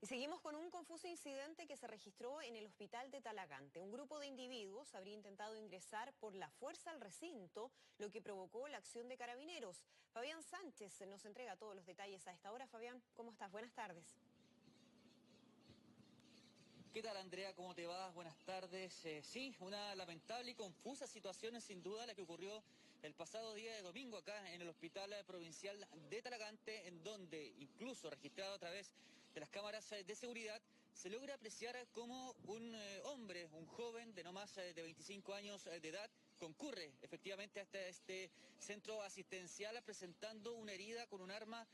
Seguimos con un confuso incidente que se registró en el hospital de Talagante. Un grupo de individuos habría intentado ingresar por la fuerza al recinto, lo que provocó la acción de carabineros. Fabián Sánchez nos entrega todos los detalles a esta hora. Fabián, ¿cómo estás? Buenas tardes. ¿Qué tal, Andrea? ¿Cómo te va? Buenas tardes. Sí, una lamentable y confusa situación, sin duda, la que ocurrió el pasado día de domingo acá en el Hospital Provincial de Talagante, en donde, incluso registrado a través de las cámaras de seguridad, se logra apreciar cómo un hombre, un joven de no más de 25 años de edad, concurre efectivamente hasta este centro asistencial presentando una herida con un arma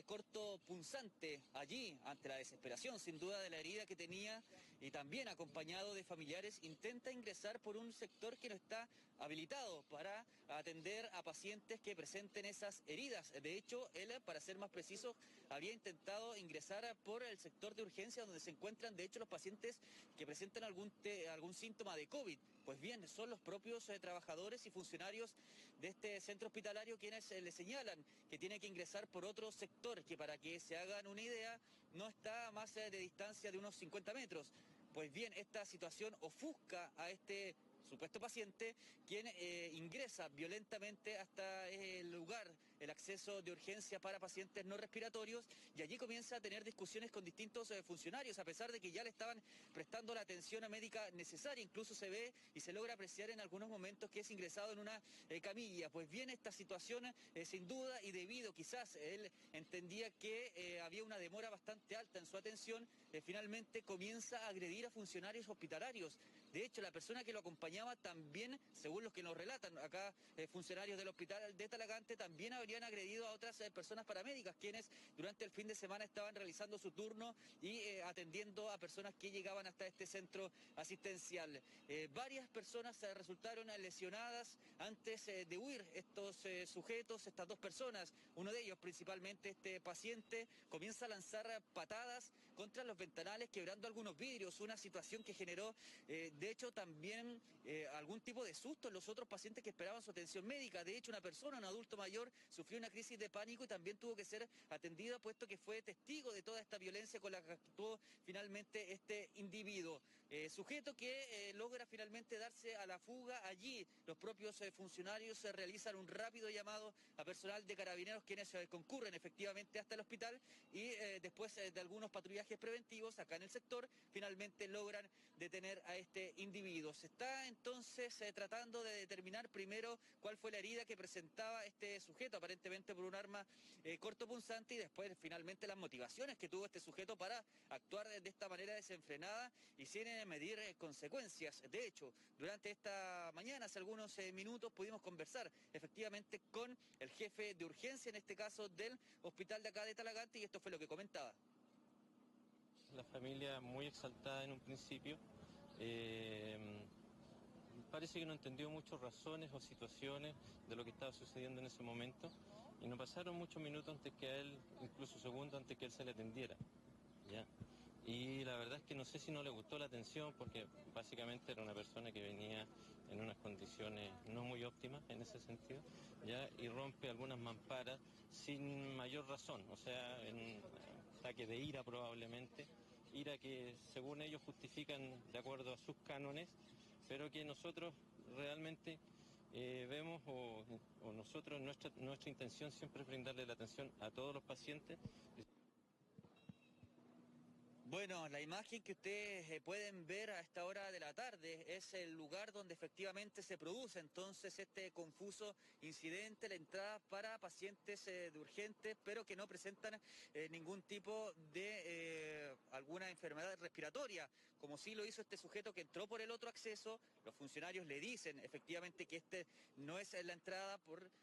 cortopunzante. Allí, ante la desesperación sin duda de la herida que tenía y también acompañado de familiares, intenta ingresar por un sector que no está habilitado para atender a pacientes que presenten esas heridas. De hecho, él, para ser más preciso, había intentado ingresar por el sector de urgencia donde se encuentran de hecho los pacientes que presentan algún síntoma de COVID. Pues bien, son los propios trabajadores y funcionarios de este centro hospitalario quienes le señalan que tiene que ingresar por otro sector, que para que se hagan una idea no está a más de distancia de unos 50 metros. Pues bien, esta situación ofusca a este supuesto paciente, quien ingresa violentamente hasta el lugar, el acceso de urgencia para pacientes no respiratorios, y allí comienza a tener discusiones con distintos funcionarios, a pesar de que ya le estaban prestando la atención médica necesaria. Incluso se ve y se logra apreciar en algunos momentos que es ingresado en una camilla. Pues bien, esta situación, sin duda, y debido quizás él entendía que había una demora bastante alta en su atención, finalmente comienza a agredir a funcionarios hospitalarios. De hecho, la persona que lo acompañaba también, según los que nos relatan acá, funcionarios del hospital de Talagante, también habrían agredido a otras personas paramédicas, quienes durante el fin de semana estaban realizando su turno y atendiendo a personas que llegaban hasta este centro asistencial. Varias personas resultaron lesionadas antes de huir estos sujetos, estas dos personas. Uno de ellos, principalmente este paciente, comienza a lanzar patadas contra los ventanales, quebrando algunos vidrios, una situación que generó, de hecho, también algún tipo de susto en los otros pacientes que esperaban su atención médica. De hecho, una persona, un adulto mayor, sufrió una crisis de pánico y también tuvo que ser atendida, puesto que fue testigo de toda esta violencia con la que actuó finalmente este individuo. Sujeto que logra finalmente darse a la fuga. Allí los propios funcionarios realizan un rápido llamado a personal de carabineros, quienes concurren efectivamente hasta el hospital, y después de algunos patrullajes preventivos acá en el sector, finalmente logran detener a este individuo. Se está entonces tratando de determinar primero cuál fue la herida que presentaba este sujeto, aparentemente por un arma cortopunzante, y después finalmente las motivaciones que tuvo este sujeto para actuar de esta manera desenfrenada y sin medir consecuencias. De hecho, durante esta mañana, hace algunos minutos, pudimos conversar efectivamente con el jefe de urgencia, en este caso del hospital de acá de Talagante, y esto fue lo que comentaba. La familia muy exaltada en un principio. Parece que no entendió muchas razones o situaciones de lo que estaba sucediendo en ese momento, y no pasaron muchos minutos antes que a él, incluso segundos antes que él se le atendiera, ¿ya? Y la verdad es que no sé si no le gustó la atención, porque básicamente era una persona que venía en unas condiciones no muy óptimas en ese sentido, ¿ya? Y rompe algunas mamparas sin mayor razón, o sea, en un ataque de ira probablemente, ira que según ellos justifican de acuerdo a sus cánones, pero que nosotros realmente vemos, o nosotros, nuestra intención siempre es brindarle la atención a todos los pacientes. Bueno, la imagen que ustedes pueden ver a esta hora de la tarde es el lugar donde efectivamente se produce entonces este confuso incidente, la entrada para pacientes de urgentes, pero que no presentan ningún tipo de alguna enfermedad respiratoria, como sí lo hizo este sujeto que entró por el otro acceso. Los funcionarios le dicen efectivamente que este no es la entrada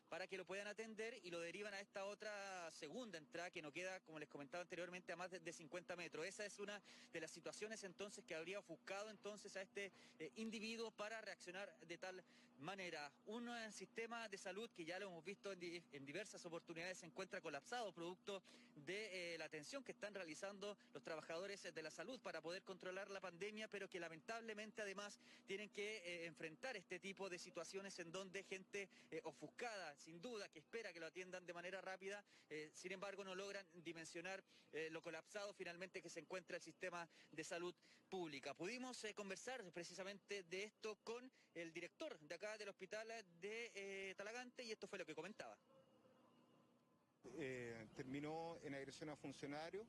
para que lo puedan atender, y lo derivan a esta otra segunda entrada que no queda, como les comentaba anteriormente, a más de 50 metros. Esa es una de las situaciones entonces que habría ofuscado entonces a este individuo para reaccionar de tal manera. Un sistema de salud que ya lo hemos visto en diversas oportunidades se encuentra colapsado producto de la atención que están realizando los trabajadores de la salud para poder controlar la pandemia, pero que lamentablemente además tienen que enfrentar este tipo de situaciones en donde gente ofuscada, sin duda, que espera que lo atiendan de manera rápida, sin embargo no logran dimensionar lo colapsado finalmente que se encuentra el sistema de salud pública. Pudimos conversar precisamente de esto con el director de acá del hospital de Talagante y esto fue lo que comentaba. Terminó en agresión a funcionarios,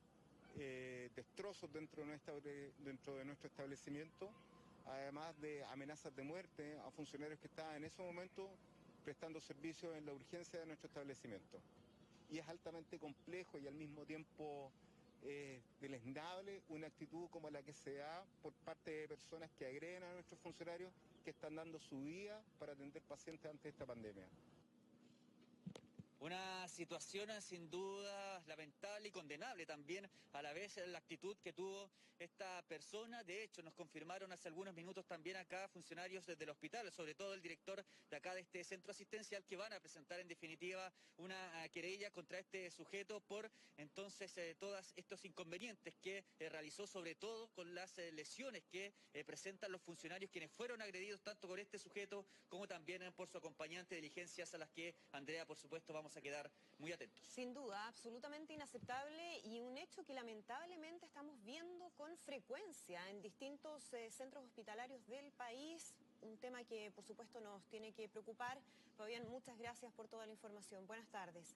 destrozos dentro de nuestro establecimiento, además de amenazas de muerte a funcionarios que estaban en ese momento prestando servicios en la urgencia de nuestro establecimiento. Y es altamente complejo y al mismo tiempo deleznable una actitud como la que se da por parte de personas que agreden a nuestros funcionarios que están dando su vida para atender pacientes ante esta pandemia. Una situación sin duda lamentable y condenable también a la vez la actitud que tuvo esta persona. De hecho, nos confirmaron hace algunos minutos también acá funcionarios del hospital, sobre todo el director de acá de este centro asistencial, que van a presentar en definitiva una querella contra este sujeto por entonces todos estos inconvenientes que realizó, sobre todo con las lesiones que presentan los funcionarios quienes fueron agredidos tanto por este sujeto como también por su acompañante, diligencias a las que Andrea, por supuesto, vamos a quedar muy atentos. Sin duda, absolutamente inaceptable y un hecho que lamentablemente estamos viendo con frecuencia en distintos centros hospitalarios del país, un tema que por supuesto nos tiene que preocupar. Fabián, muchas gracias por toda la información. Buenas tardes.